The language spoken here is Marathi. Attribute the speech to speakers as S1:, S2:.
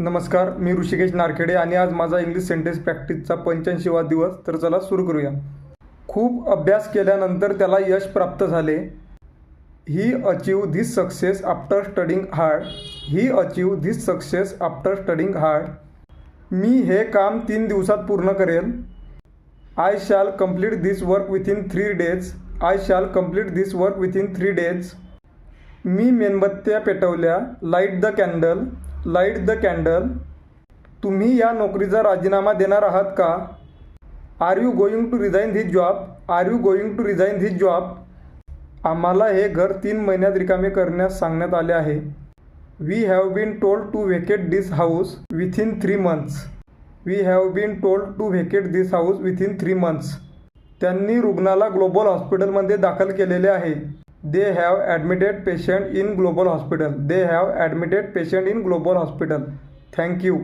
S1: नमस्कार, मी ऋषिकेश नारखेडे आणि आज माझा इंग्लिश सेंटेन्स प्रॅक्टिसचा 85वा दिवस. तर चला सुरू करूया. खूप अभ्यास केल्यानंतर त्याला यश प्राप्त झाले. He achieve this success after studying hard. He achieve this success after studying hard. मी हे काम 3 दिवसात पूर्ण करेल. I shall complete this work within 3 days. I shall complete this work within 3 days. मी मेणबत्त्या पेटवल्या. Light the candle. Light the candle. तुम्ही या नोकरीचा राजीनामा देणार आहात का? Are you going to resign this job? Are you going to resign this job? आम्हाला हे घर 3 महिन्यात रिकामे करण्यास सांगण्यात आले आहे. We have been told to vacate this house within 3 months. We have been told to vacate this house within 3 months. त्यांनी रुग्णाला ग्लोबल हॉस्पिटलमध्ये दाखल केलेले आहे. They have admitted patient in global hospital. They have admitted patient in global hospital. Thank you.